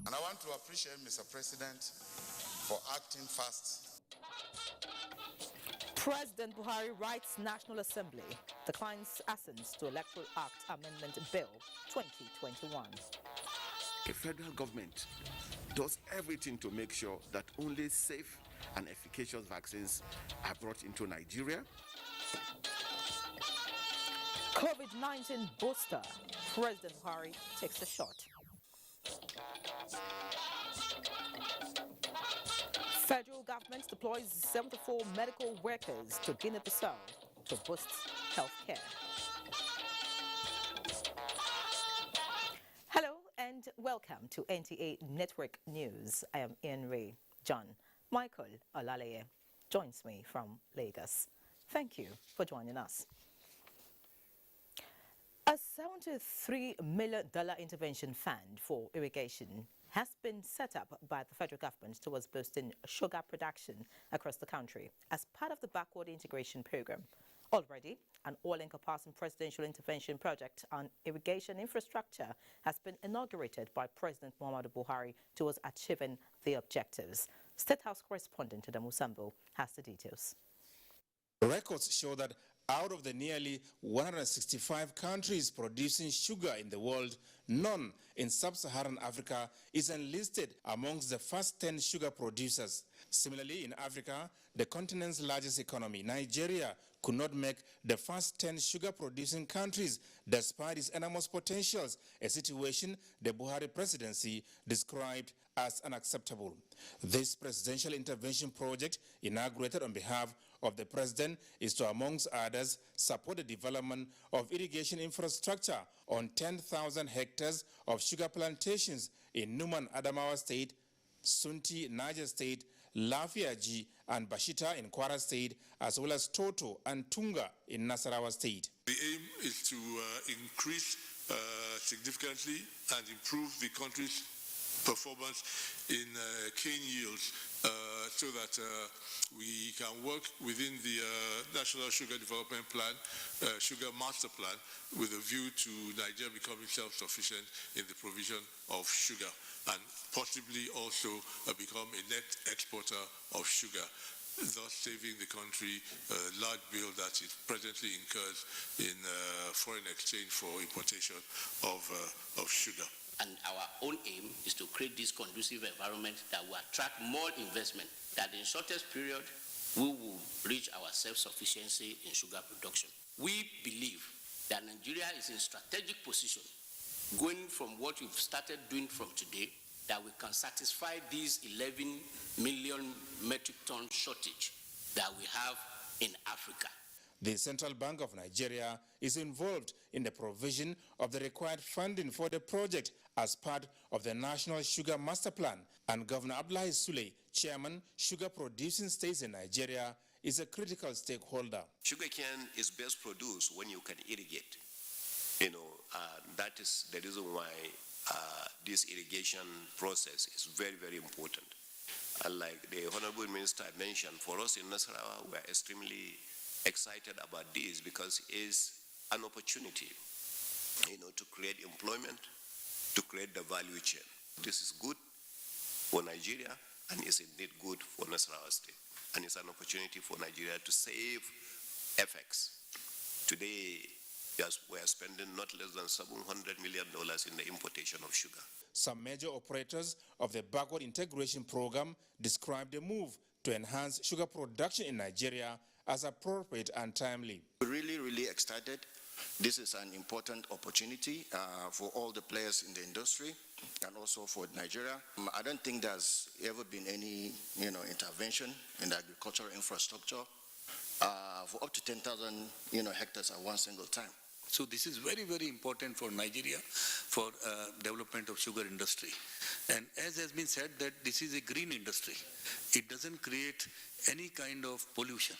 And I want to appreciate Mr. President for acting fast. President Buhari writes National Assembly declines assent to Electoral Act Amendment Bill 2021. A federal government does everything to make sure that only safe and efficacious vaccines are brought into Nigeria. COVID-19 booster. President Buhari takes a shot. Federal government deploys 74 medical workers to Guinea-Bissau to boost health care. Hello and welcome to NTA Network News. I am Henry John. Michael Olaleye joins me from Lagos. Thank you for joining us. A $73 million intervention fund for irrigation has been set up by the federal government towards boosting sugar production across the country as part of the backward integration program. Already, an all-encompassing presidential intervention project on irrigation infrastructure has been inaugurated by President Muhammadu Buhari towards achieving the objectives. State House correspondent Adam Musambo has the details. Records show that out of the nearly 165 countries producing sugar in the world, none in sub-Saharan Africa is enlisted amongst the first 10 sugar producers. Similarly, in Africa, the continent's largest economy, Nigeria, could not make the first 10 sugar-producing countries despite its enormous potentials, a situation the Buhari presidency described as unacceptable. This presidential intervention project, inaugurated on behalf of the president, is to, amongst others, support the development of irrigation infrastructure on 10,000 hectares of sugar plantations in Numan, Adamawa State, Sunti, Niger State, Lafiaji and Bashita in Kwara State, as well as Toto and Tunga in Nasarawa State. The aim is to increase significantly and improve the country's performance in cane yields so that we can work within the National Sugar Development Plan, Sugar Master Plan, with a view to Nigeria becoming self-sufficient in the provision of sugar and possibly also become a net exporter of sugar, thus saving the country a large bill that it presently incurs in foreign exchange for importation of sugar. And our own aim is to create this conducive environment that will attract more investment, that in shortest period, we will reach our self-sufficiency in sugar production. We believe that Nigeria is in strategic position, going from what we've started doing from today, that we can satisfy these 11 million metric ton shortage that we have in Africa. The Central Bank of Nigeria is involved in the provision of the required funding for the project as part of the National Sugar Master Plan, and Governor Abdullahi Sule, Chairman, Sugar Producing States in Nigeria, is a critical stakeholder. Sugarcane is best produced when you can irrigate. That is the reason why this irrigation process is very, very important. And like the Honorable Minister mentioned, for us in Nasarawa, we are extremely excited about this because it's an opportunity, to create employment, to create the value chain. This is good for Nigeria and is indeed good for Nasarawa State. And it's an opportunity for Nigeria to save FX. Today, we are spending not less than $700 million in the importation of sugar. Some major operators of the backward integration program described the move to enhance sugar production in Nigeria as appropriate and timely. We're really excited. This is an important opportunity for all the players in the industry and also for Nigeria. I don't think there's ever been any intervention in the agricultural infrastructure for up to 10,000 hectares at one single time. So this is very, very important for Nigeria for development of sugar industry. And as has been said, that this is a green industry. It doesn't create any kind of pollution.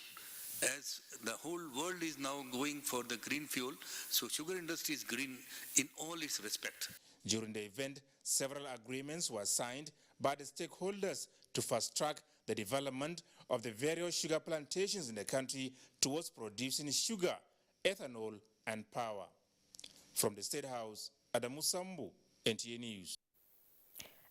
As the whole world is now going for the green fuel, so sugar industry is green in all its respect. During the event, several agreements were signed by the stakeholders to fast-track the development of the various sugar plantations in the country towards producing sugar, ethanol, and power. From the State House, Adamu Sambu, NTA News.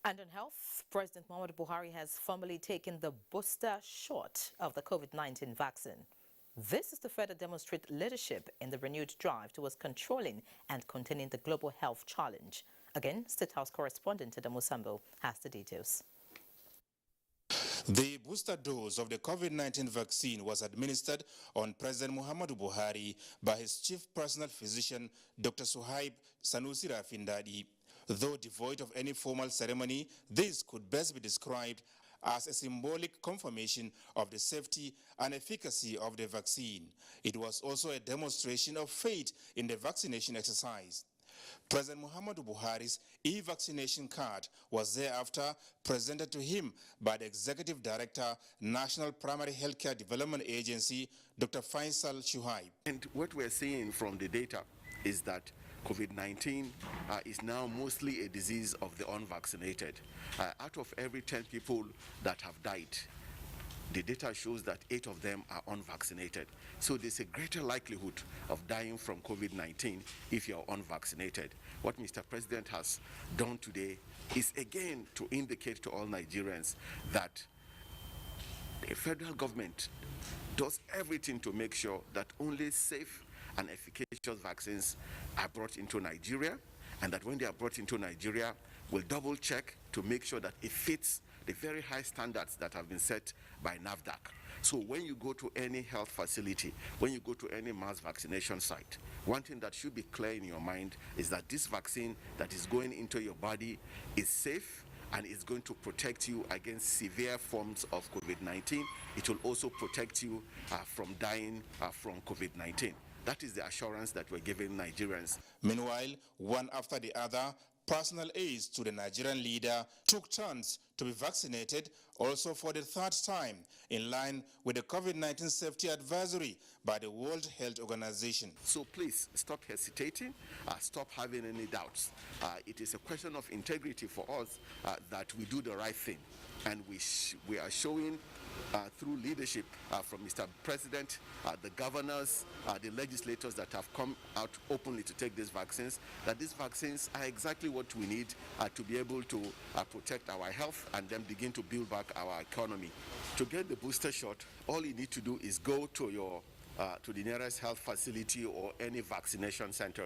And on health, President Muhammadu Buhari has formally taken the booster shot of the COVID-19 vaccine. This is to further demonstrate leadership in the renewed drive towards controlling and containing the global health challenge. Again, State House correspondent Adamu Sambu has the details. The booster dose of the COVID-19 vaccine was administered on President Muhammadu Buhari by his chief personal physician, Dr. Suhaib Sanusi Rafindadi. Though devoid of any formal ceremony, this could best be described as a symbolic confirmation of the safety and efficacy of the vaccine. It was also a demonstration of faith in the vaccination exercise. President Muhammadu Buhari's e-vaccination card was thereafter presented to him by the Executive Director, National Primary Healthcare Development Agency, Dr. Faisal Shuhaib. And what we're seeing from the data is that COVID-19 is now mostly a disease of the unvaccinated. Out of every 10 people that have died, the data shows that 8 of them are unvaccinated. So there's a greater likelihood of dying from COVID-19 if you're unvaccinated. What Mr. President has done today is again to indicate to all Nigerians that the federal government does everything to make sure that only safe and efficacious vaccines are brought into Nigeria, and that when they are brought into Nigeria, we'll double check to make sure that it fits the very high standards that have been set by NAFDAC. So when you go to any health facility, when you go to any mass vaccination site, one thing that should be clear in your mind is that this vaccine that is going into your body is safe and is going to protect you against severe forms of COVID-19. It will also protect you from dying from COVID-19. That is the assurance that we're giving Nigerians. Meanwhile, one after the other, personal aides to the Nigerian leader took turns to be vaccinated, also for the third time, in line with the COVID-19 safety advisory by the World Health Organization. So please stop hesitating, stop having any doubts. It is a question of integrity for us that we do the right thing, and we are showing through leadership from Mr. President, the governors, the legislators that have come out openly to take these vaccines, that these vaccines are exactly what we need to be able to protect our health and then begin to build back our economy. To get the booster shot, all you need to do is go to your to the nearest health facility or any vaccination center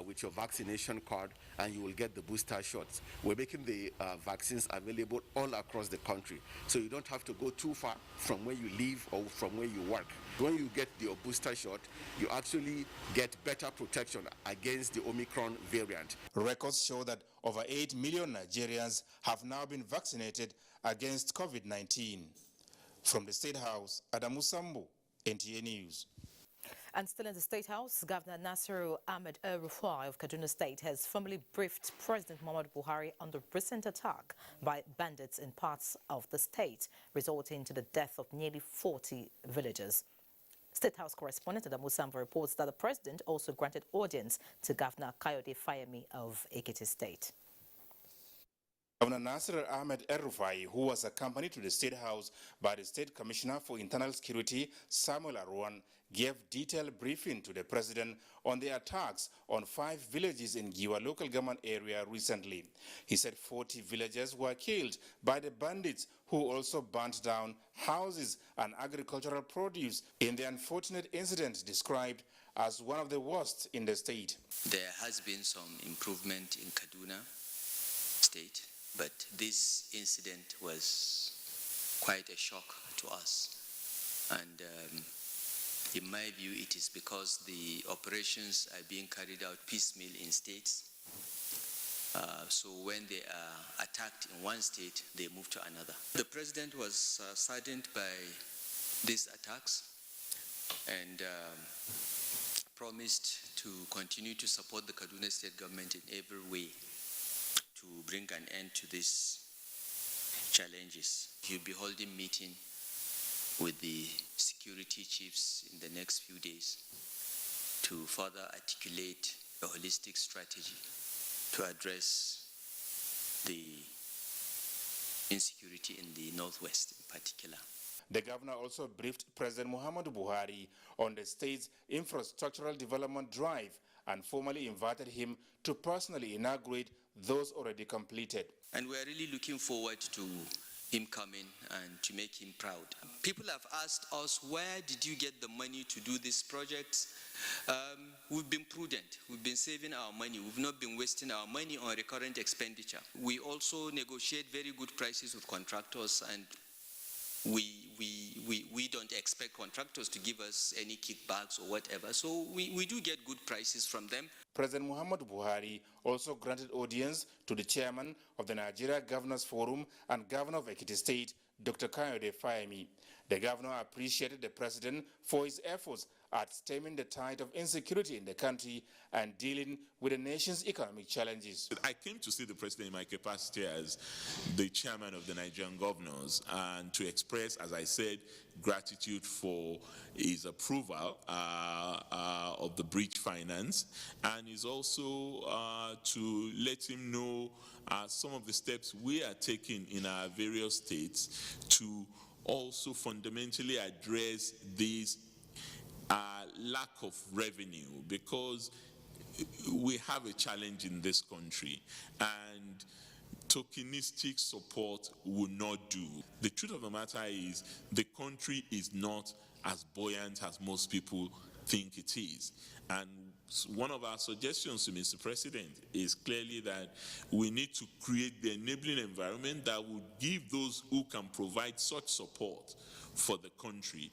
with your vaccination card, and you will get the booster shots. We're making the vaccines available all across the country, so you don't have to go too far from where you live or from where you work. When you get your booster shot, you actually get better protection against the Omicron variant. Records show that over 8 million Nigerians have now been vaccinated against COVID-19. From the State House, Adamu Sambu, NTA News. And still in the State House, Governor Nasiru Ahmed El-Rufai of Kaduna State has formally briefed President Muhammadu Buhari on the recent attack by bandits in parts of the state, resulting in the death of nearly 40 villagers. State House correspondent Adamu Sambu reports that the president also granted audience to Governor Kayode Fayemi of Ekiti State. Governor Nasir Ahmed El-Rufai, who was accompanied to the State House by the State Commissioner for Internal Security, Samuel Arwan, gave detailed briefing to the president on the attacks on 5 villages in Giwa local government area recently. He said 40 villagers were killed by the bandits, who also burnt down houses and agricultural produce in the unfortunate incident described as one of the worst in the state. There has been some improvement in Kaduna State, but this incident was quite a shock to us. And in my view, it is because the operations are being carried out piecemeal in states. So when they are attacked in one state, they move to another. The president was saddened by these attacks and promised to continue to support the Kaduna State government in every way to bring an end to these challenges. He'll be holding meeting with the security chiefs in the next few days to further articulate a holistic strategy to address the insecurity in the northwest in particular. The governor also briefed President Muhammadu Buhari on the state's infrastructural development drive and formally invited him to personally inaugurate those already completed. And we're really looking forward to him coming and to make him proud. People have asked us, where did you get the money to do these projects? We've been prudent. We've been saving our money. We've not been wasting our money on recurrent expenditure. We also negotiate very good prices with contractors, and we don't expect contractors to give us any kickbacks or whatever. So we do get good prices from them. President Muhammadu Buhari also granted audience to the chairman of the Nigeria Governors Forum and governor of Ekiti State, Dr. Kayode Fayemi. The governor appreciated the president for his efforts at stemming the tide of insecurity in the country and dealing with the nation's economic challenges. I came to see the president in my capacity as the chairman of the Nigerian governors and to express, as I said, gratitude for his approval of the bridge finance, and is also to let him know some of the steps we are taking in our various states to also fundamentally address these lack of revenue, because we have a challenge in this country and tokenistic support will not do. The truth of the matter is the country is not as buoyant as most people think it is. And one of our suggestions to Mr. President is clearly that we need to create the enabling environment that would give those who can provide such support for the country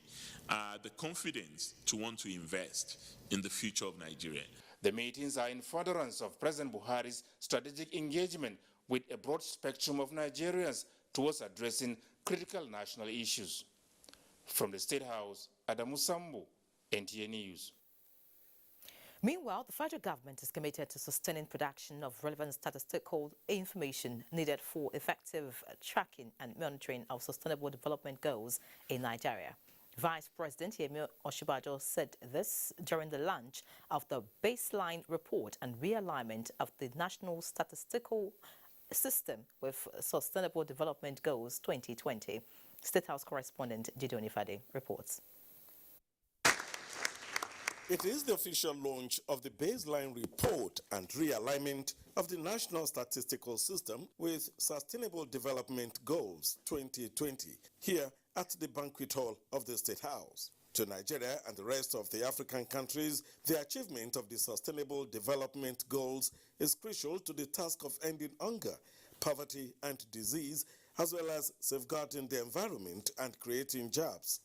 the confidence to want to invest in the future of Nigeria. The meetings are in furtherance of President Buhari's strategic engagement with a broad spectrum of Nigerians towards addressing critical national issues. From the State House, Adamu Sambo, NTA News. Meanwhile, the federal government is committed to sustaining production of relevant statistical information needed for effective tracking and monitoring of sustainable development goals in Nigeria. Vice President Yemi Osinbajo said this during the launch of the baseline report and realignment of the National Statistical System with Sustainable Development Goals 2020. State House correspondent Jidoni Fade reports. It is the official launch of the baseline report and realignment of the National Statistical System with Sustainable Development Goals 2020 here at the banquet hall of the State House. To Nigeria and the rest of the African countries, the achievement of the Sustainable Development Goals is crucial to the task of ending hunger, poverty and disease, as well as safeguarding the environment and creating jobs.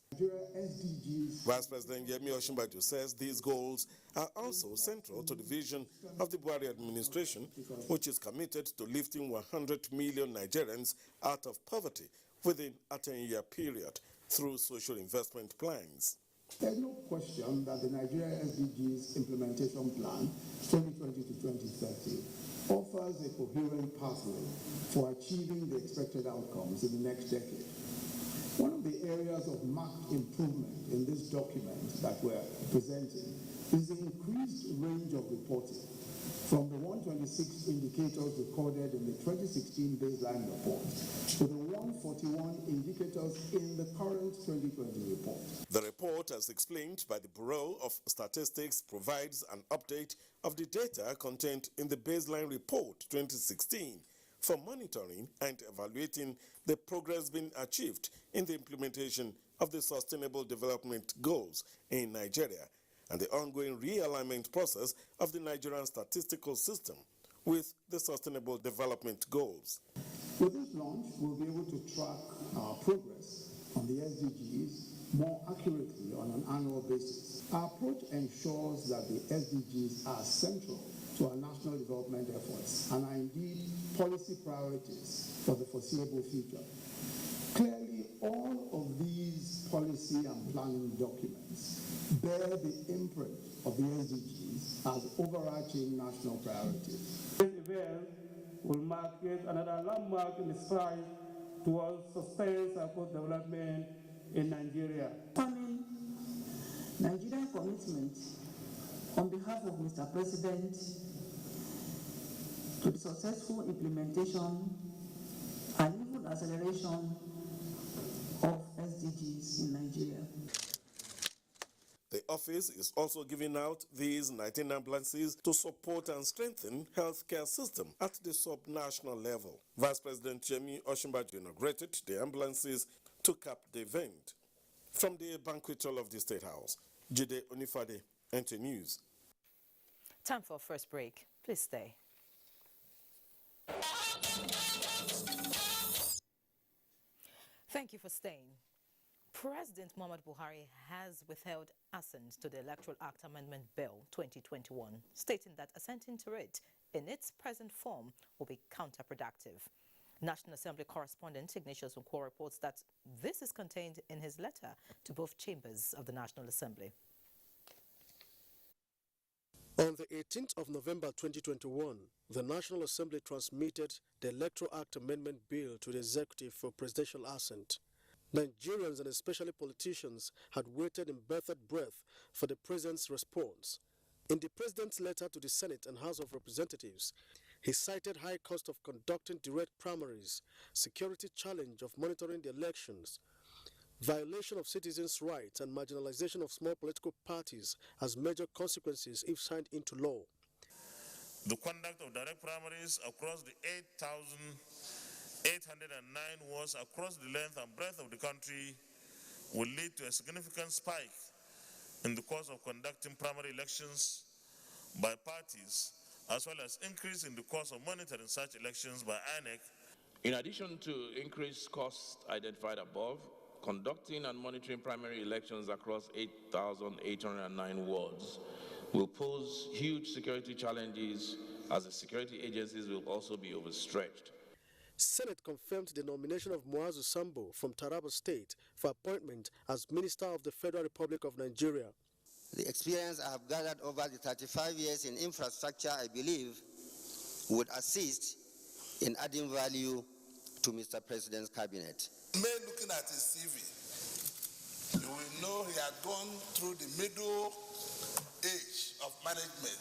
Vice President Yemi Osinbajo says these goals are also central to the vision of the Buhari administration, which is committed to lifting 100 million Nigerians out of poverty within a 10-year period through social investment plans. There's no question that the Nigeria SDGs Implementation Plan 2020 to 2030 offers a coherent pathway for achieving the expected outcomes in the next decade. One of the areas of marked improvement in this document that we're presenting is the increased range of reporting from the 126 indicators recorded in the 2016 baseline report to the 141 indicators in the current 2020 report. The report, as explained by the Bureau of Statistics, provides an update of the data contained in the baseline report 2016 for monitoring and evaluating the progress being achieved in the implementation of the Sustainable Development Goals in Nigeria and the ongoing realignment process of the Nigerian statistical system with the Sustainable Development Goals. With this launch, we'll be able to track our progress on the SDGs more accurately on an annual basis. Our approach ensures that the SDGs are central to our national development efforts and are indeed policy priorities for the foreseeable future. Clearly, all of these policy and planning documents bear the imprint of the SDGs as overarching national priorities. This event will mark yet another landmark in the strive towards sustained self-development in Nigeria. Confirming Nigerian commitment on behalf of Mr. President to the successful implementation and even acceleration of SDGs in Nigeria. The office is also giving out these 19 ambulances to support and strengthen healthcare system at the sub-national level. Vice President Yemi Osinbajo inaugurated the ambulances to cap the event. From the banquet hall of the State House, Jide Onifade, NT News. Time for a first break. Please stay. Thank you for staying. President Muhammadu Buhari has withheld assent to the Electoral Act Amendment Bill 2021, stating that assenting to it in its present form will be counterproductive. National Assembly correspondent Ignatius Nkwo reports that this is contained in his letter to both chambers of the National Assembly. On the 18th of November 2021, the National Assembly transmitted the Electoral Act Amendment Bill to the Executive for presidential assent. Nigerians and especially politicians had waited in bated breath for the President's response. In the President's letter to the Senate and House of Representatives, he cited high cost of conducting direct primaries, security challenge of monitoring the elections, violation of citizens' rights and marginalization of small political parties as major consequences if signed into law. The conduct of direct primaries across the 8,809 wards across the length and breadth of the country will lead to a significant spike in the cost of conducting primary elections by parties, as well as increase in the cost of monitoring such elections by INEC. In addition to increased costs identified above, conducting and monitoring primary elections across 8,809 wards will pose huge security challenges, as the security agencies will also be overstretched. Senate confirmed the nomination of Muazu Sambo from Taraba State for appointment as Minister of the Federal Republic of Nigeria. The experience I have gathered over the 35 years in infrastructure, I believe, would assist in adding value to Mr. President's cabinet. Looking at his CV, you will know he had gone through the middle age of management,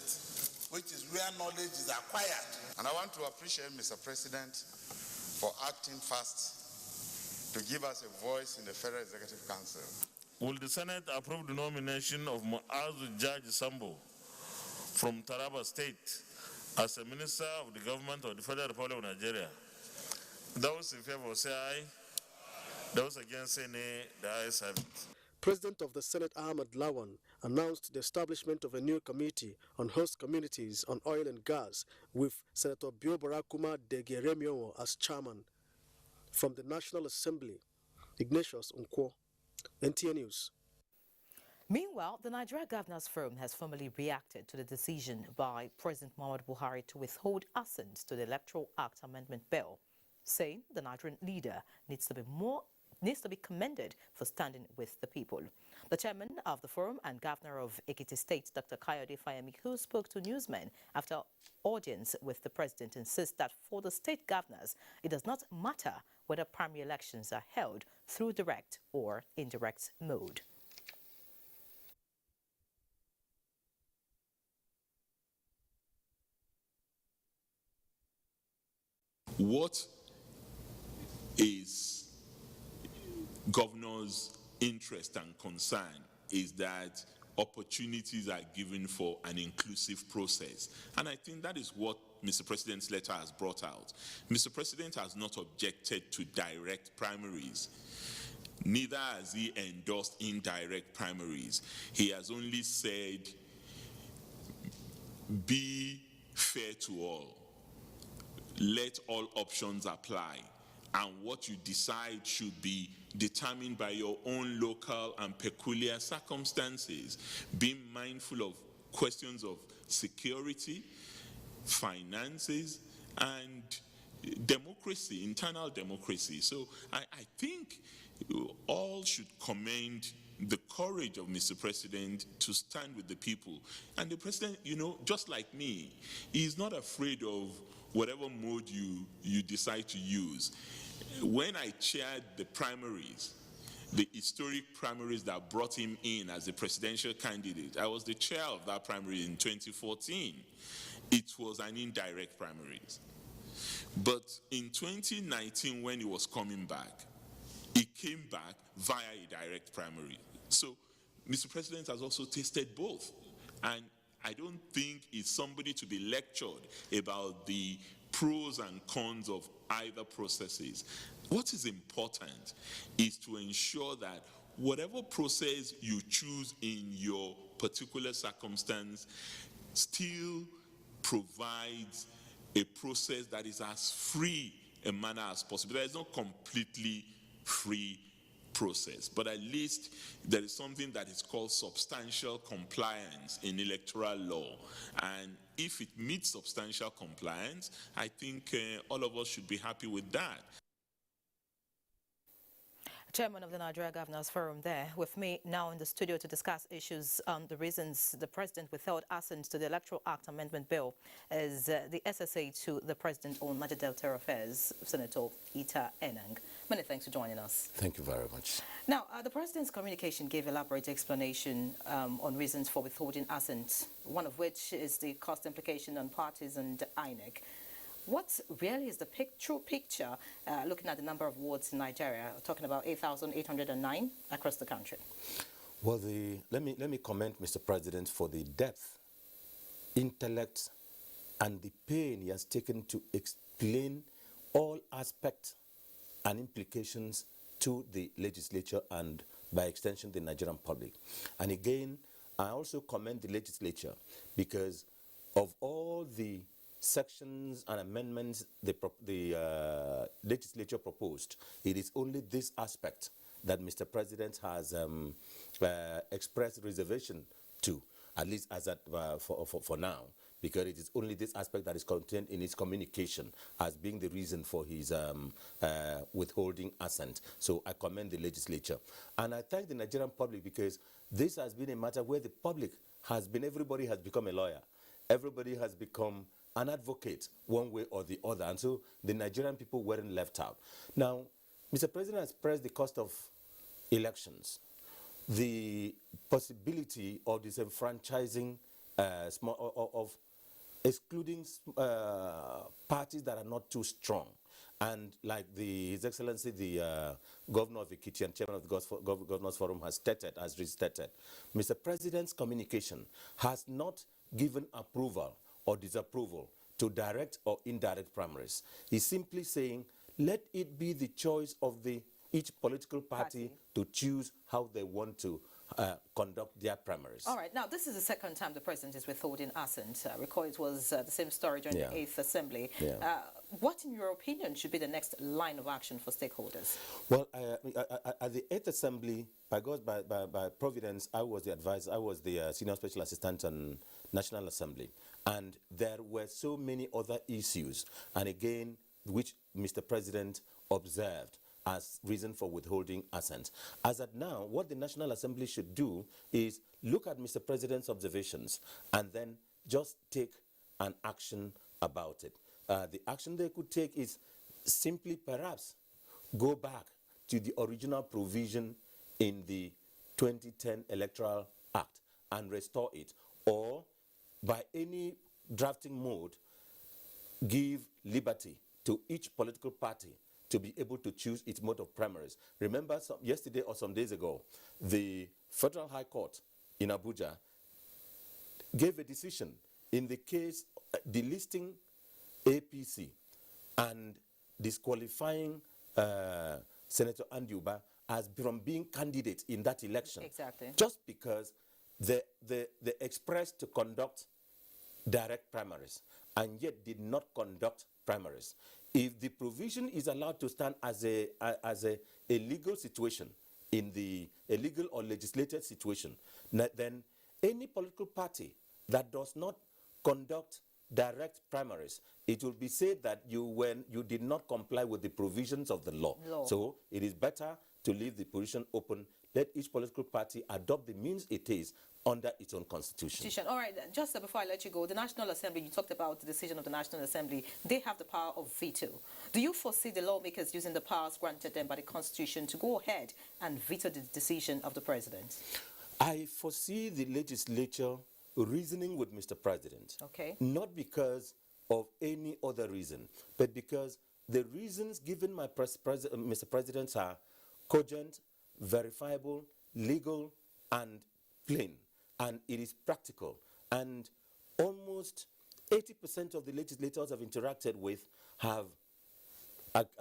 which is where knowledge is acquired. And I want to appreciate Mr. President for acting fast to give us a voice in the Federal Executive Council. Will the Senate approve the nomination of Muazu Sambo from Taraba State as a Minister of the Government of the Federal Republic of Nigeria? Those in favor say aye. Those against say nay. The ayes have it. President of the Senate Ahmed Lawan announced the establishment of a new committee on host communities on oil and gas with Senator Bio Barakuma Degeremio as chairman. From the National Assembly, Ignatius Nkwo, NTN News. Meanwhile, the Nigeria Governors Forum has formally reacted to the decision by President Muhammadu Buhari to withhold assent to the Electoral Act Amendment Bill, saying the Nigerian leader needs to be commended for standing with the people. The chairman of the forum and governor of Ekiti State, Dr. Kayode Fayemi, who spoke to newsmen after audience with the president, insists that for the state governors, it does not matter whether primary elections are held through direct or indirect mode. What is governor's interest and concern is that opportunities are given for an inclusive process. And I think that is what Mr. President's letter has brought out. Mr. President has not objected to direct primaries. Neither has he endorsed indirect primaries. He has only said, be fair to all. Let all options apply. And what you decide should be determined by your own local and peculiar circumstances, being mindful of questions of security, finances, and democracy, internal democracy. So I think all should commend the courage of Mr. President to stand with the people. And the President, just like me, is not afraid of whatever mode you decide to use. When I chaired the primaries, the historic primaries that brought him in as a presidential candidate, I was the chair of that primary in 2014. It was an indirect primaries. But in 2019, when he was coming back, he came back via a direct primary. So Mr. President has also tasted both. And I don't think it's somebody to be lectured about the pros and cons of either processes. What is important is to ensure that whatever process you choose in your particular circumstance still provides a process that is as free a manner as possible. There is no completely free process, but at least there is something that is called substantial compliance in electoral law. And if it meets substantial compliance, I think all of us should be happy with that. Chairman of the Nigeria Governors Forum there with me now in the studio to discuss issues on the reasons the President withheld assent to the Electoral Act Amendment Bill is the SSA to the President on Niger Delta Affairs, Senator Ita Enang. Many thanks for joining us. Thank you very much. Now, the President's communication gave elaborate explanation on reasons for withholding assent, one of which is the cost implication on parties and INEC. What really is the true picture, looking at the number of wards in Nigeria, talking about 8,809 across the country? Well, let me commend Mr. President for the depth, intellect, and the pain he has taken to explain all aspects and implications to the legislature and, by extension, the Nigerian public. And again, I also commend the legislature because of all the sections and amendments the legislature proposed. It is only this aspect that Mr. President has expressed reservation to, at least as at, for now, because it is only this aspect that is contained in his communication as being the reason for his withholding assent. So I commend the legislature. And I thank the Nigerian public because this has been a matter where the public has been, everybody has become a lawyer. Everybody has become an advocate one way or the other, and so the Nigerian people weren't left out. Now, Mr. President has pressed the cost of elections, the possibility of disenfranchising of excluding parties that are not too strong. And like His Excellency, the Governor of Ekiti and Chairman of the Governors Forum has restated, Mr. President's communication has not given approval or disapproval to direct or indirect primaries. He's simply saying, let it be the choice of each political party to choose how they want to conduct their primaries. All right. Now, this is the second time the President is withholding assent. Recall it was the same story during the 8th Assembly. Yeah. What, in your opinion, should be the next line of action for stakeholders? Well, at the 8th Assembly, by providence, I was the advisor, I was the Senior Special Assistant on National Assembly. And there were so many other issues, and again, which Mr. President observed as reason for withholding assent. As at now, what the National Assembly should do is look at Mr. President's observations and then just take an action about it. The action they could take is simply perhaps go back to the original provision in the 2010 Electoral Act and restore it, or by any drafting mode, give liberty to each political party to be able to choose its mode of primaries. Remember, yesterday or some days ago, the Federal High Court in Abuja gave a decision in the case delisting APC and disqualifying Senator Andiuba as from being candidate in that election. Exactly. Just because they expressed to conduct direct primaries and yet did not conduct primaries. If the provision is allowed to stand as a legal situation, in a legal or legislated situation, then any political party that does not conduct direct primaries, it will be said that you did not comply with the provisions of the law. So it is better to leave the position open. Let each political party adopt the means it is under its own constitution. All right, just before I let you go, the National Assembly, you talked about the decision of the National Assembly. They have the power of veto. Do you foresee the lawmakers using the powers granted them by the Constitution to go ahead and veto the decision of the President? I foresee the legislature reasoning with Mr. President. Okay. Not because of any other reason, but because the reasons given by Mr. President are cogent, verifiable, legal, and plain, and it is practical. And almost 80% of the legislators I've interacted with have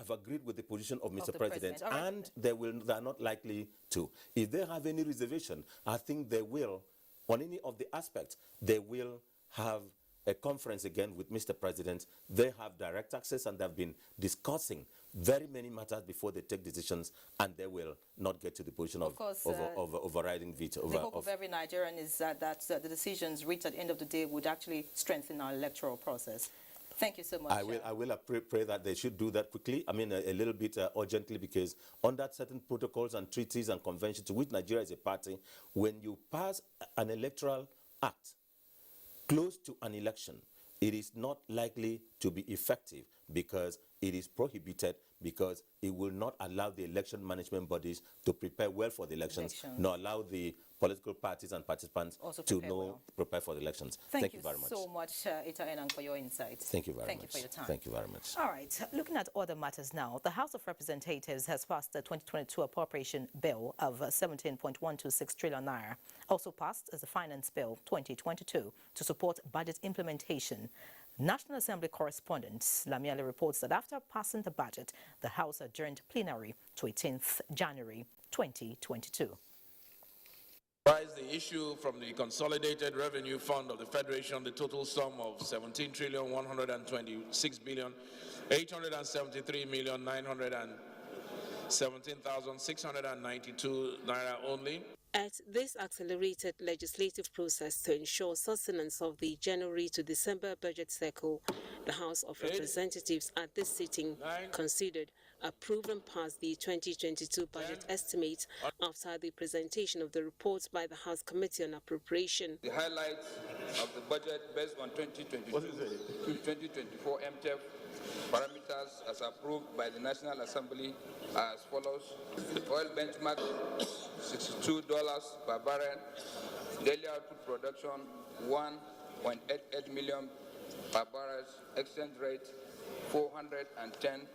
agreed with the position of Mr. President, and they are not likely to. If they have any reservation, I think they will, on any of the aspects, they will have a conference again with Mr. President. They have direct access, and they've been discussing very many matters before they take decisions, and they will not get to the position of overriding veto. The hope of every Nigerian is that the decisions reached at the end of the day would actually strengthen our electoral process. Thank you so much. I will pray that they should do that quickly. I mean, a little bit urgently, because under certain protocols and treaties and conventions to which Nigeria is a party, when you pass an electoral act close to an election, it is not likely to be effective because it is prohibited, because it will not allow the election management bodies to prepare well for the elections, nor allow the political parties and participants to prepare for the elections. Thank you very much. Thank you so much, Ita Enang, for your insights. Thank you very much. Thank you for your time. Thank you very much. All right, looking at other matters now, the House of Representatives has passed the 2022 appropriation bill of 17.126 trillion naira. Also passed as the Finance Bill 2022 to support budget implementation. National Assembly correspondent Lamiale reports that after passing the budget, the House adjourned plenary to 18th January 2022. Rise the issue from the Consolidated Revenue Fund of the Federation the total sum of 17,126,873,917,692 naira only. At this accelerated legislative process to ensure sustenance of the January to December budget cycle, the House of Representatives at this sitting considered, approved and passed the 2022 budget estimate after the presentation of the report by the House Committee on Appropriation. The highlights of the budget based on 2022-2024 MTEF parameters as approved by the National Assembly are as follows. Oil benchmark $62 per barrel, daily output production 1.88 million per barrel, exchange rate 410.15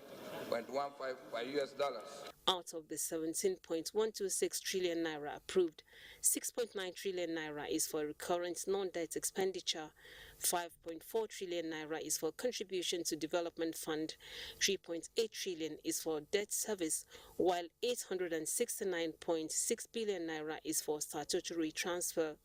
by US dollars. Out of the 17.126 trillion naira approved, 6.9 trillion naira is for recurrent non-debt expenditure, 5.4 trillion naira is for contribution to development fund, 3.8 trillion is for debt service, while 869.6 billion naira is for statutory transfer.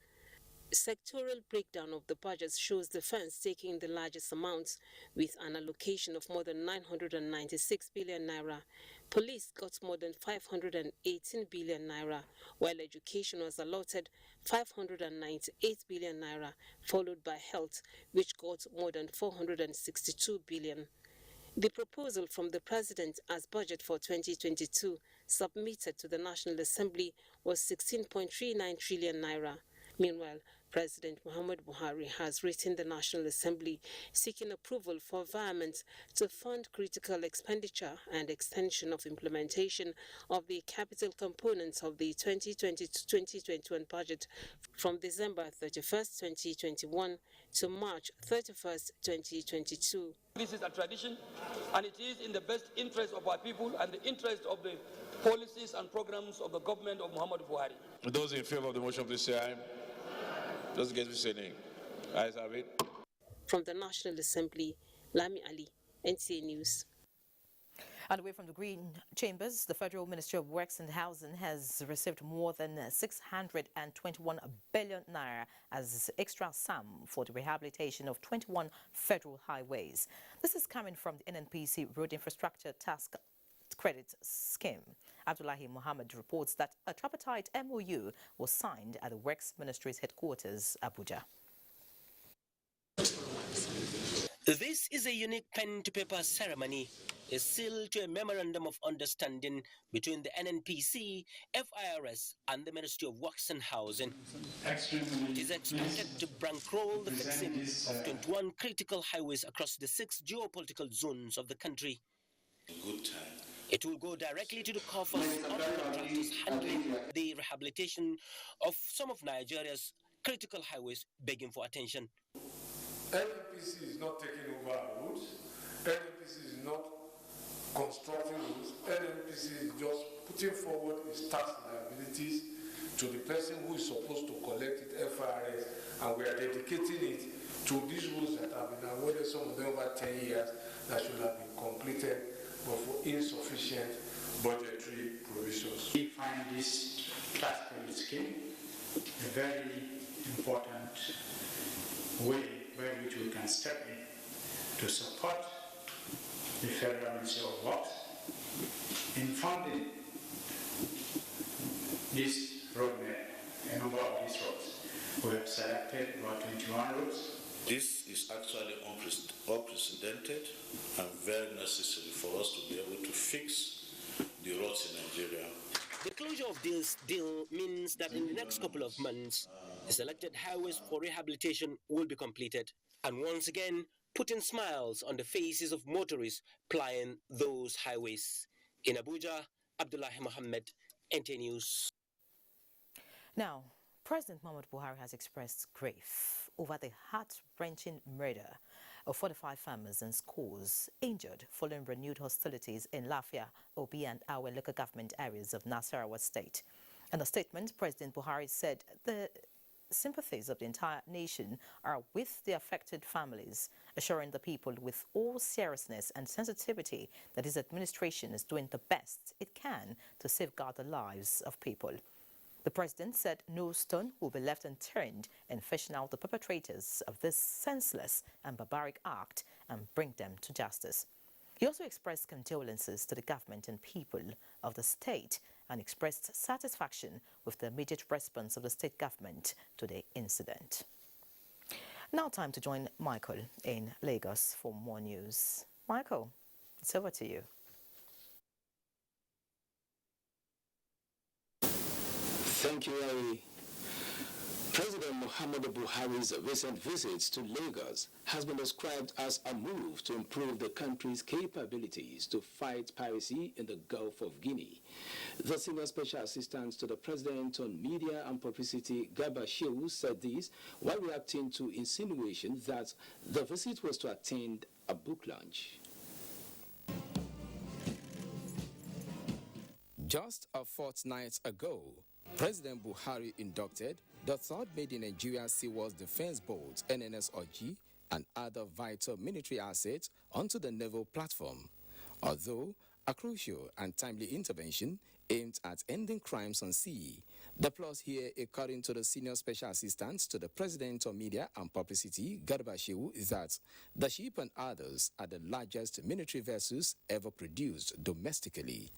Sectoral breakdown of the budget shows defense taking the largest amounts with an allocation of more than 996 billion naira. Police got more than 518 billion naira, while education was allotted 598 billion naira, followed by health, which got more than 462 billion. The proposal from the President as budget for 2022 submitted to the National Assembly was 16.39 trillion naira. Meanwhile, President Muhammad Buhari has written the National Assembly seeking approval for government to fund critical expenditure and extension of implementation of the capital components of the 2020-2021 budget from December 31st, 2021 to March 31st, 2022. This is a tradition, and it is in the best interest of our people and the interest of the policies and programs of the government of Muhammad Buhari. Those in favor of the motion, please say aye. Those against, please say nay. Ayes have it. From the National Assembly, Lami Ali, NTA News. And away from the Green Chambers, the Federal Ministry of Works and Housing has received more than 621 billion naira as extra sum for the rehabilitation of 21 federal highways. This is coming from the NNPC Road Infrastructure Task Credit Scheme. Abdullahi Mohammed reports that a tripartite MOU was signed at the Works Ministry's headquarters, Abuja. This is a unique pen-to-paper ceremony, a seal to a memorandum of understanding between the NNPC, FIRS, and the Ministry of Works and Housing. It is expected to bankroll the fixing of 21 critical highways across the 6 geopolitical zones of the country. It will go directly to the coffers of the contractors handling the rehabilitation of some of Nigeria's critical highways, begging for attention. NNPC is not taking over our roads. NNPC is not constructing roads. NNPC is just putting forward its tax liabilities to the person who is supposed to collect it, FRS, and we are dedicating it to these roads that have been awarded, some of them over 10 years, that should have been completed, but for insufficient budgetary provisions. We find this tax credit scheme a very important way by which we can step in to support the Federal Ministry of Works in funding this roadmap, a number of these roads. We have selected about 21 roads. This is actually unprecedented and very necessary for us to be able to fix the roads in Nigeria. The closure of this deal means that in the next couple of months, the selected highways for rehabilitation will be completed, and once again, putting smiles on the faces of motorists plying those highways. In Abuja, Abdullahi Mohammed, NT News. Now, President Muhammadu Buhari has expressed grief over the heart-wrenching murder of 45 farmers and scores injured following renewed hostilities in Lafia, Obi and Awe local government areas of Nasarawa State. In a statement, President Buhari said the sympathies of the entire nation are with the affected families, assuring the people with all seriousness and sensitivity that his administration is doing the best it can to safeguard the lives of people. The president said no stone will be left unturned in fishing out the perpetrators of this senseless and barbaric act and bring them to justice. He also expressed condolences to the government and people of the state and expressed satisfaction with the immediate response of the state government to the incident. Now time to join Michael in Lagos for more news. Michael, it's over to you. Thank you, Larry. President Muhammadu Buhari's recent visit to Lagos has been described as a move to improve the country's capabilities to fight piracy in the Gulf of Guinea. The Senior Special Assistant to the President on Media and Publicity, Garba Shehu, said this while reacting to insinuations that the visit was to attend a book launch. Just a fortnight ago, President Buhari inducted the third Made in Nigeria Seaworld Defense Boat, NNS OG, and other vital military assets onto the naval platform. Although a crucial and timely intervention aimed at ending crimes on sea. The plus here, according to the Senior Special Assistant to the President of Media and Publicity, Garba Shehu, is that the ship and others are the largest military vessels ever produced domestically.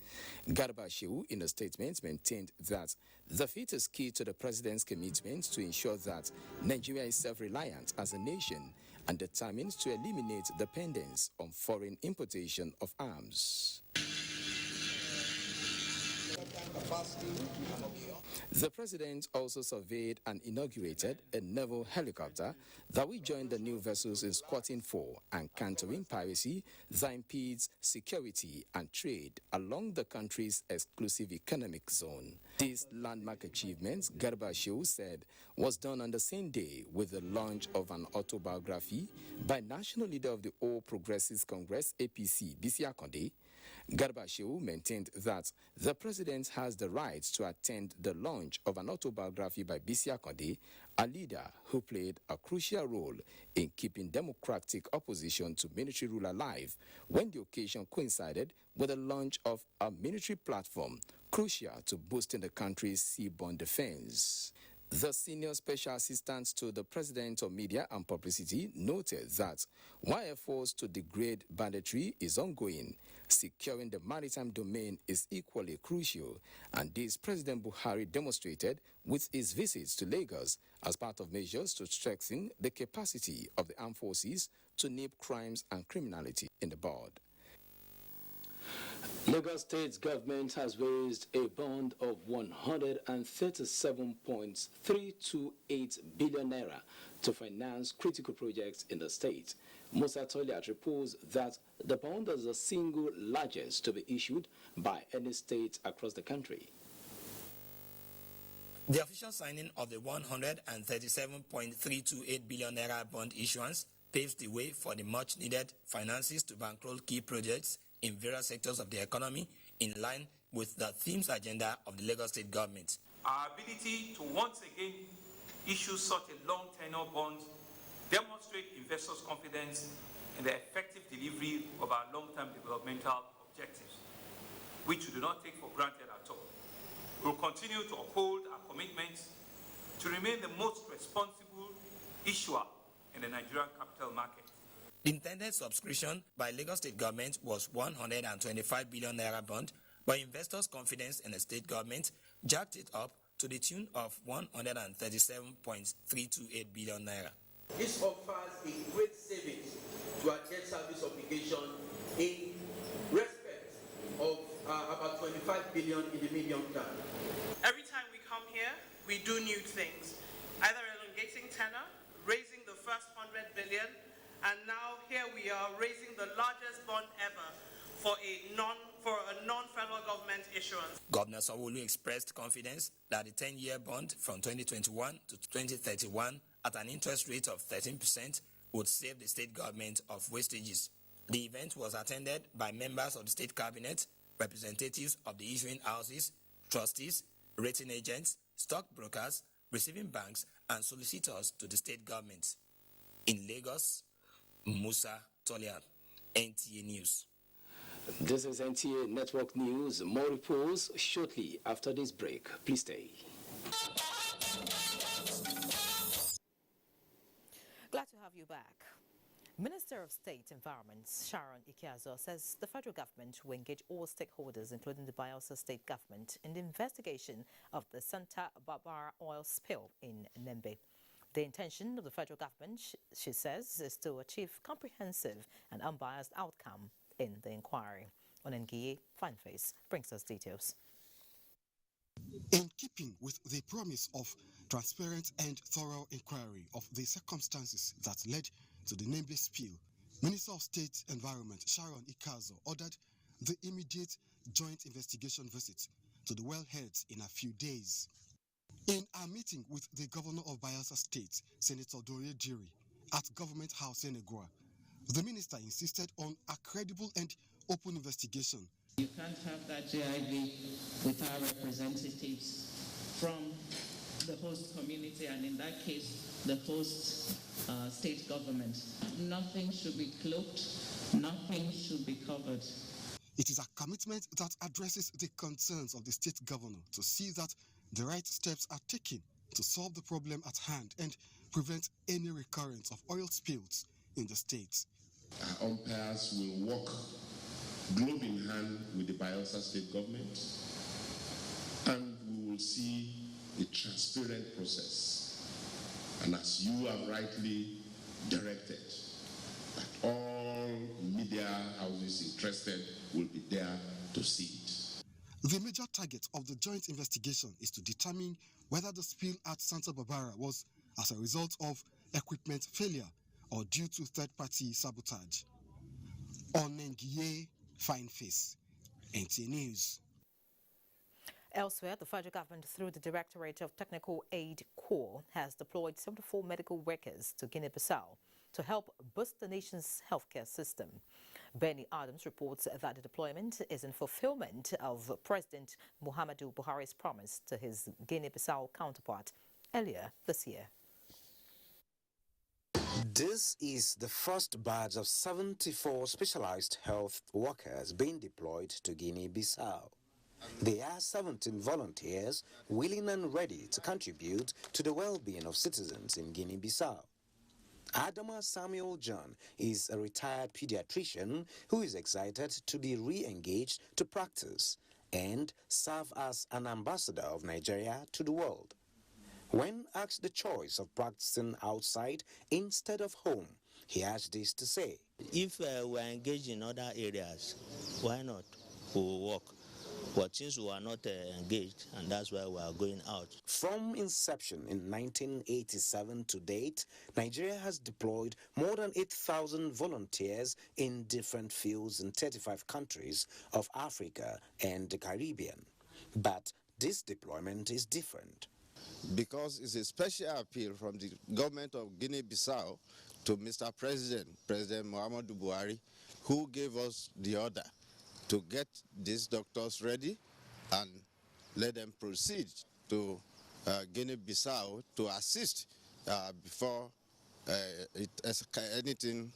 Garba Shehu, in a statement, maintained that the feat is key to the President's commitment to ensure that Nigeria is self-reliant as a nation and determined to eliminate dependence on foreign importation of arms. The President also surveyed and inaugurated a naval helicopter that will join the new vessels in squatting for and countering piracy that impedes security and trade along the country's exclusive economic zone. This landmark achievement, Garba Shehu said, was done on the same day with the launch of an autobiography by National Leader of the All Progressives Congress, APC, Bisi Akande. Garba Shehu maintained that the President has the right to attend the launch of an autobiography by Bisi Akande, a leader who played a crucial role in keeping democratic opposition to military rule alive when the occasion coincided with the launch of a military platform crucial to boosting the country's seaborne defense. The Senior Special Assistant to the President of Media and Publicity noted that while efforts to degrade banditry is ongoing, securing the maritime domain is equally crucial, and this President Buhari demonstrated with his visits to Lagos as part of measures to strengthen the capacity of the armed forces to nip crimes and criminality in the bud. Lagos State government has raised a bond of 137.328 billion naira to finance critical projects in the state. Musa Toliat reports that the bond is the single largest to be issued by any state across the country. The official signing of the 137.328 billion naira bond issuance paves the way for the much-needed finances to bankroll key projects in various sectors of the economy in line with the themes agenda of the Lagos State government. Our ability to once again issue such a long tenure bond demonstrate investors' confidence in the effective delivery of our long-term developmental objectives, which we do not take for granted at all. We will continue to uphold our commitments to remain the most responsible issuer in the Nigerian capital market. The intended subscription by Lagos State government was 125 billion naira bond, but investors' confidence in the state government jacked it up to the tune of 137.328 billion naira. This offers a great savings to our debt service obligation in respect of about 25 billion in the medium term. Every time we come here, we do new things, either elongating tenor, raising the first 100 billion, and now here we are raising the largest bond ever for a non-federal government issuance. Governor Sanwo-Olu expressed confidence that the 10-year bond from 2021 to 2031 at an interest rate of 13% would save the state government of wastages. The event was attended by members of the state cabinet, representatives of the issuing houses, trustees, rating agents, stockbrokers, receiving banks, and solicitors to the state government. In Lagos, Musa Tolian, NTA News. This is NTA Network News. More reports shortly after this break. Please stay. Glad to have you back. Minister of State Environment Sharon Ikeazo says the federal government will engage all stakeholders, including the Bayelsa State government, in the investigation of the Santa Barbara oil spill in Nembe. The intention of the federal government, she says, is to achieve comprehensive and unbiased outcome in the inquiry. Onengiye Fanface brings us details. In keeping with the promise of transparent and thorough inquiry of the circumstances that led to the Nembe spill, Minister of State Environment Sharon Ikeazo ordered the immediate joint investigation visit to the wellheads in a few days. In a meeting with the governor of Bayelsa State, Senator Dore Jiri, at Government House Senegua, the minister insisted on a credible and open investigation. You can't have that JIV without representatives from the host community, and in that case, the host state government. Nothing should be cloaked, nothing should be covered. It is a commitment that addresses the concerns of the state governor to see that the right steps are taken to solve the problem at hand and prevent any recurrence of oil spills in the state. Our umpires will work glove in hand with the Bayelsa State government, and we will see a transparent process. And as you have rightly directed, that all media houses interested will be there to see it. The major target of the joint investigation is to determine whether the spill at Santa Barbara was as a result of equipment failure or due to third-party sabotage. Onengiye Fineface, NTA News. Elsewhere, the federal government, through the Directorate of Technical Aid Corps, has deployed 74 medical workers to Guinea-Bissau to help boost the nation's healthcare system. Benny Adams reports that the deployment is in fulfillment of President Muhammadu Buhari's promise to his Guinea-Bissau counterpart earlier this year. This is the first batch of 74 specialized health workers being deployed to Guinea-Bissau. They are 17 volunteers willing and ready to contribute to the well-being of citizens in Guinea-Bissau. Adama Samuel John is a retired pediatrician who is excited to be re-engaged to practice and serve as an ambassador of Nigeria to the world. When asked the choice of practicing outside instead of home, he has this to say. If we are engaged in other areas, why not? We will work. But since we are not engaged, and that's why we are going out. From inception in 1987 to date, Nigeria has deployed more than 8,000 volunteers in different fields in 35 countries of Africa and the Caribbean. But this deployment is different. Because it's a special appeal from the government of Guinea-Bissau to Mr. President, President Muhammadu Buhari, who gave us the order to get these doctors ready and let them proceed to Guinea-Bissau to assist before anything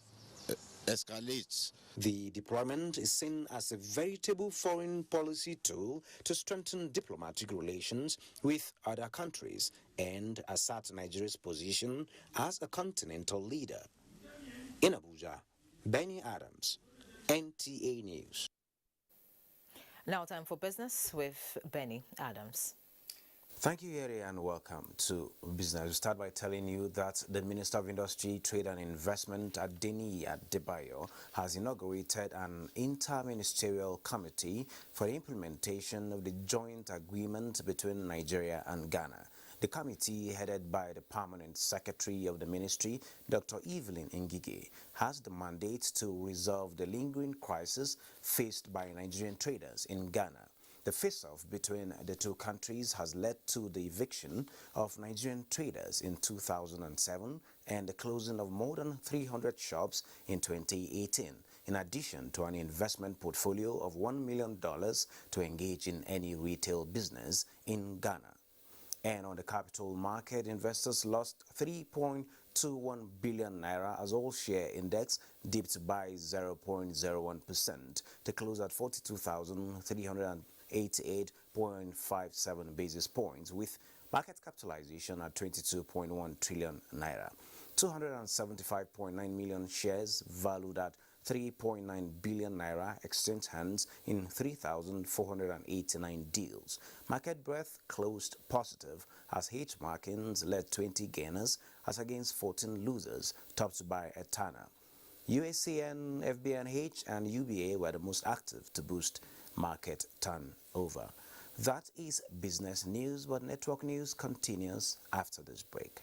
escalates. The deployment is seen as a veritable foreign policy tool to strengthen diplomatic relations with other countries and assert Nigeria's position as a continental leader. In Abuja, Benny Adams, NTA News. Now time for business with Benny Adams. Thank you, Yeri, and welcome to Business. We start by telling you that the Minister of Industry, Trade and Investment, Adeni Adebayo, has inaugurated an inter-ministerial committee for the implementation of the joint agreement between Nigeria and Ghana. The committee, headed by the Permanent Secretary of the Ministry, Dr. Evelyn Ngige, has the mandate to resolve the lingering crisis faced by Nigerian traders in Ghana. The face-off between the two countries has led to the eviction of Nigerian traders in 2007 and the closing of more than 300 shops in 2018, in addition to an investment portfolio of $1 million to engage in any retail business in Ghana. And on the capital market, investors lost 3.21 billion naira as all share index dipped by 0.01% to close at 42,388.57 basis points, with market capitalization at 22.1 trillion naira. 275.9 million shares valued at 3.9 billion naira exchanged hands in 3,489 deals. Market breadth closed positive as H markings led 20 gainers as against 14 losers, topped by Etana. UACN, FBNH and UBA were the most active to boost market turnover. That is business news, but network news continues after this break.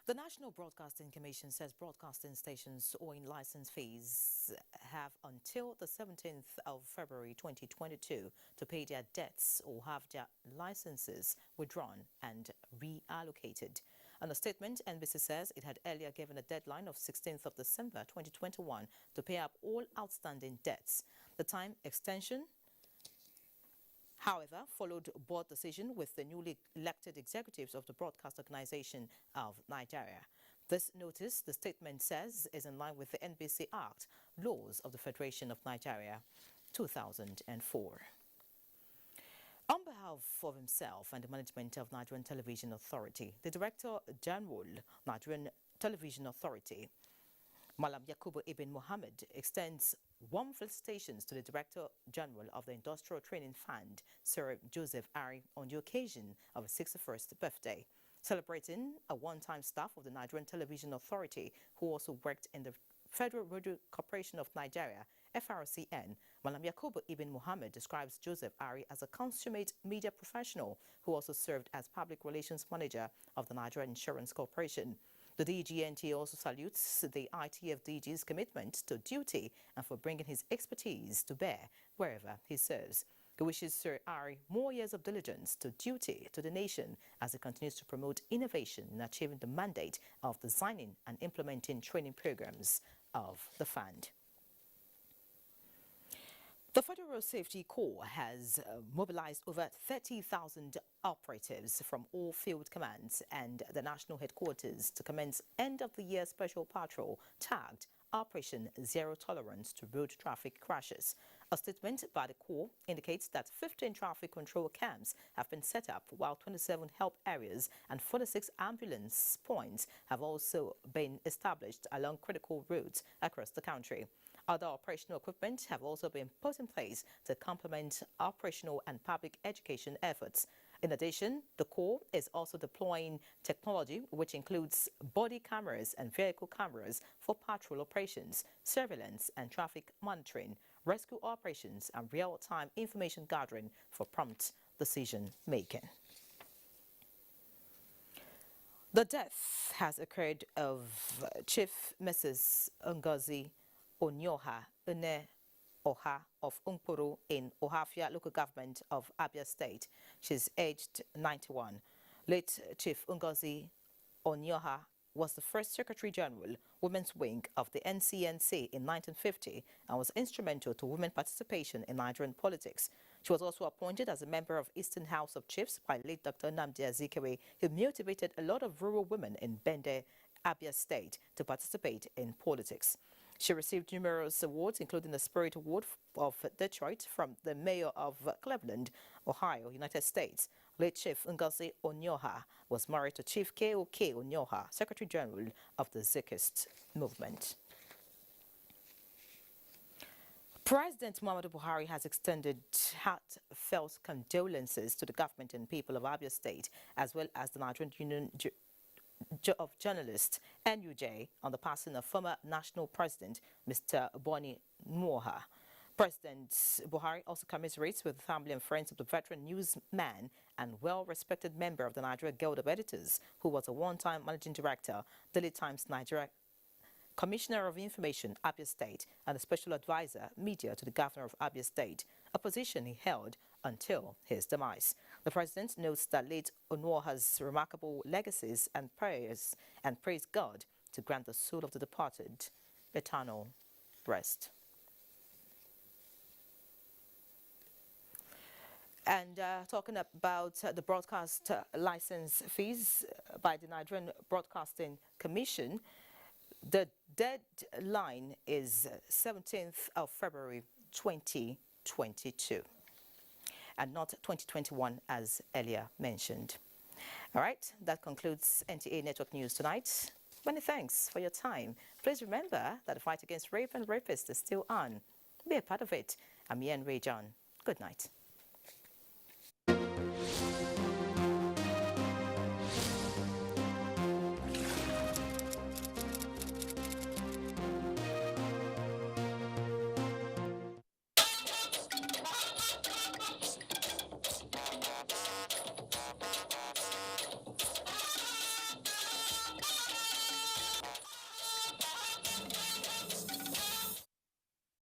The National Broadcasting Commission says broadcasting stations owing license fees have until the 17th of February 2022 to pay their debts or have their licenses withdrawn and reallocated. In a statement, NBC says it had earlier given a deadline of 16th of December 2021 to pay up all outstanding debts. The time extension, however, followed board decision with the newly elected executives of the Broadcast Organization of Nigeria. This notice, the statement says, is in line with the NBC Act, laws of the Federation of Nigeria, 2004. On behalf of himself and the management of Nigerian Television Authority, the Director General, Nigerian Television Authority, Malam Yakubu Ibn Mohammed, extends warm felicitations to the Director General of the Industrial Training Fund, Sir Joseph Ari, on the occasion of his 61st birthday, celebrating a one-time staff of the Nigerian Television Authority who also worked in the Federal Radio Corporation of Nigeria, FRCN. Malam Yakubu Ibn Mohammed describes Joseph Ari as a consummate media professional who also served as Public Relations Manager of the Nigerian Insurance Corporation. The DGNT also salutes the ITF DG's commitment to duty and for bringing his expertise to bear wherever he serves. He wishes Sir Ari more years of diligence to duty to the nation as he continues to promote innovation in achieving the mandate of designing and implementing training programs of the fund. The Federal Road Safety Corps has mobilized over 30,000 operatives from all field commands and the national headquarters to commence end-of-the-year special patrol tagged Operation Zero Tolerance to Road Traffic Crashes. A statement by the Corps indicates that 15 traffic control camps have been set up, while 27 help areas and 46 ambulance points have also been established along critical routes across the country. Other operational equipment have also been put in place to complement operational and public education efforts. In addition, the Corps is also deploying technology which includes body cameras and vehicle cameras for patrol operations, surveillance and traffic monitoring, rescue operations and real-time information gathering for prompt decision-making. The death has occurred of Chief Mrs. Ngozi Onyoha Une Oha of Unkpuru in Ohafia local government of Abia State. She's aged 91. Late Chief Ngozi Onyoha was the first Secretary General, Women's Wing of the NCNC in 1950 and was instrumental to women participation in Nigerian politics. She was also appointed as a member of Eastern House of Chiefs by late Dr. Nnamdi Azikiwe, who motivated a lot of rural women in Bende, Abia State to participate in politics. She received numerous awards, including the Spirit Award of Detroit from the mayor of Cleveland, Ohio, United States. Late Chief Ngozi Onyoha was married to Chief K.O.K. Onyoha, Secretary General of the Zikist movement. President Muhammadu Buhari has extended heartfelt condolences to the government and people of Abia State, as well as the Nigerian Union of Journalists, NUJ, on the passing of former national president, Mr. Boni Nuoha. President Buhari also commiserates with the family and friends of the veteran newsman and well-respected member of the Nigeria Guild of Editors, who was a one-time managing director, Daily Times Nigeria, Commissioner of Information, Abia State, and a special advisor, media, to the governor of Abia State, a position he held until his demise. The president notes that late Onuoha's remarkable legacies and prayers and praise God to grant the soul of the departed eternal rest. And talking about the broadcast license fees by the Nigerian Broadcasting Commission, the deadline is 17th of February 2022 and not 2021 as earlier mentioned. All right, that concludes NTA Network News tonight. Many thanks for your time. Please remember that the fight against rape and rapists is still on. Be a part of it. I'm Ian Ray John. Good night.